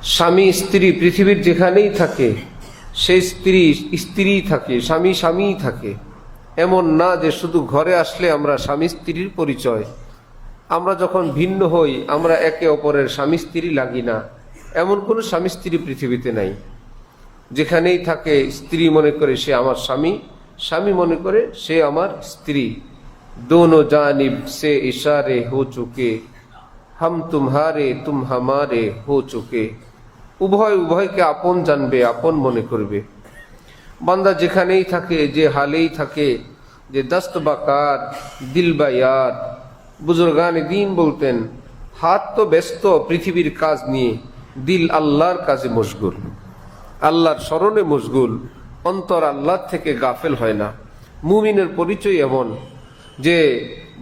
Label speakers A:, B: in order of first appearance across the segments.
A: স্বামী স্ত্রী পৃথিবীর যেখানেই থাকে সেই স্ত্রী স্ত্রী থাকে, স্বামী স্বামীই থাকে। এমন না যে শুধু ঘরে আসলে আমরা স্বামী স্ত্রীর পরিচয়, আমরা যখন ভিন্ন হই আমরা একে অপরের স্বামী স্ত্রী লাগি না। এমন কোনো স্বামী স্ত্রী পৃথিবীতে নাই। যেখানেই থাকে স্ত্রী মনে করে সে আমার স্বামী, স্বামী মনে করে সে আমার স্ত্রী। দোনো জানিব সে ইশারে হো চুকে, হাম তুমহারে তুম হামারে হো চুকে। উভয় উভয়কে আপন জানবে, আপন মনে করবে। বান্দা যেখানেই থাকে, যে হালেই থাকে, যে দস্ত বাকার দিল বা ইয়ার। বুজুর্গানে দিন বলতেন, হাত তো ব্যস্ত পৃথিবীর কাজ নিয়ে, দিল আল্লাহর কাজে মশগুল, আল্লাহর স্মরণে মশগুল, অন্তর আল্লাহর থেকে গাফেল হয় না। মুমিনের পরিচয় এমন যে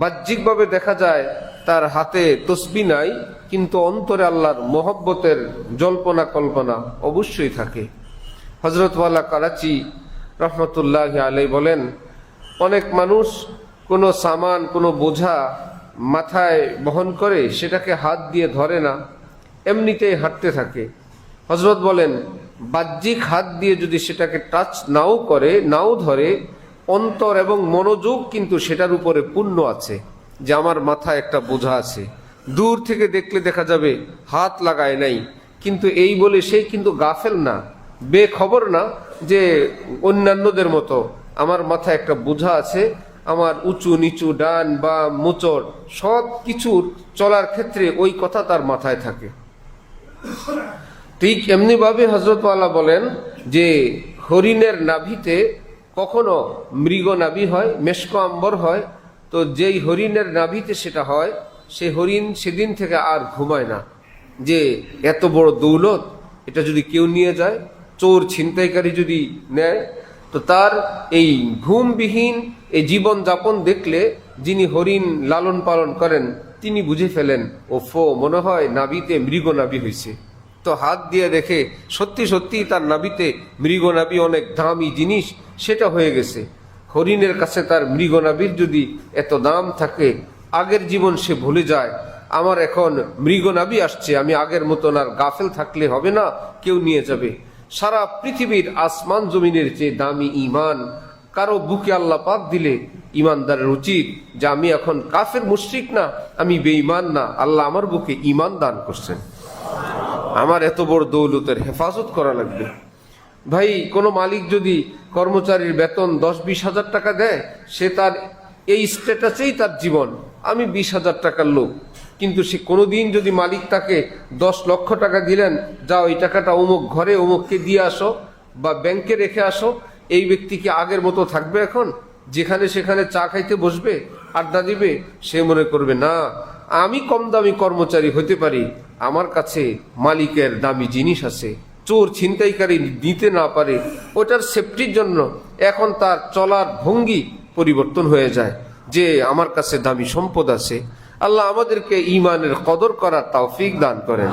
A: বাহ্যিকভাবে দেখা যায় তার হাতে তসবিহ নাই, কিন্তু অন্তরে আল্লাহর মহব্বতের জল্পনা কল্পনা অবশ্যই থাকে। হযরত ওয়ালা করাচি রহমতুল্লাহ আলাইহি বলেন, অনেক মানুষ কোনো সামান, কোনো বোঝা মাথায় বহন করে সেটাকে হাত দিয়ে ধরে না, এমনিতেই হাঁটতে থাকে। হযরত বলেন, বাহ্যিক হাত দিয়ে যদি সেটাকে টাচ নাও করে, নাও ধরে, অন্তর এবং মনোযোগ কিন্তু সেটার উপরে পূর্ণ আছে, যে আমার মাথায় একটা বোঝা আছে। দূর থেকে দেখলে দেখা যাবে হাত লাগায় নাই, কিন্তু এই বলে সেই কিন্তু গাফেল না, বেখবর না যে অন্যান্যদের মতো আমার মাথায় একটা বোঝা আছে। আমার উঁচু নিচু ডান বা মোচড় সব কিছুর চলার ক্ষেত্রে ওই কথা তার মাথায় থাকে। ঠিক এমনি ভাবে হযরত ওয়ালা বলেন যে হরিণের নাভিতে কখনো মৃগ নাভি হয়, মেশক আম্বর হয়, তো যেই হরিণের নাভিতে সেটা হয়, সেই হরিণ সেদিন থেকে আর ঘুমায় না, যে এত বড় দৌলত এটা যদি কেউ নিয়ে যায়, চোর ছিনতাইকারী যদি নেয়, তো তার এই ঘুমবিহীন এই জীবন যাপন দেখলে যিনি হরিণ লালন পালন করেন তিনি বুঝে ফেলেন, ওফো, মনে হয় নাভিতে মৃগ নাভি হয়েছে। তো হাত দিয়ে দেখে সত্যি সত্যি তার নাভিতে মৃগ নাভি, অনেক দামি জিনিস সেটা হয়ে গেছে। হরিণের কাছে তার মৃগ নাভির যদি এত দাম থাকে, আগের জীবন সে ভুলে যায়, আমার এখন মৃগ নাভি আসছে, আমি আগের মতন আর গাফেল থাকলে হবে না, কেউ নিয়ে যাবে। সারা পৃথিবীর আসমান জমিনের চেয়ে দামি ঈমান কারো বুকে আল্লাহ পাক দিলে ঈমানদারের উচিত যে আমি এখন কাফের মুশরিক না, আমি বেঈমান না, আল্লাহ আমার বুকে ঈমান দান করছেন, আমার এত বড় দৌলতের হেফাজত করা লাগবে। ভাই, কোনো মালিক যদি কর্মচারীর বেতন 10-20 হাজার টাকা দেয়, সে তার এই স্ট্যাটাসেই তার জীবন, আমি 20,000 টাকার লোক, কিন্তু সে কোনোদিন যদি মালিক তাকে 10 লক্ষ টাকা দিলেন, যাও এই টাকাটা অমুক ঘরে অমুককে দিয়ে আসো বা ব্যাংকে রেখে আসো, এই ব্যক্তি কি আগের মতো থাকবে? এখন যেখানে সেখানে চা খাইতে বসবে, আড্ডা দিবে? সে মনে করবে না, আমি কম দামি কর্মচারী হতে পারি, আমার কাছে মালিকের দামি জিনিস আছে, চোর ছিনতাইকারী নিতে না পারে, ওটার সেফটির জন্য এখন তার চলার ভঙ্গি পরিবর্তন হয়ে যায়, যে আমার কাছে দামি সম্পদ আছে। আল্লাহ আমাদেরকে ঈমানের কদর করার তৌফিক দান করেন।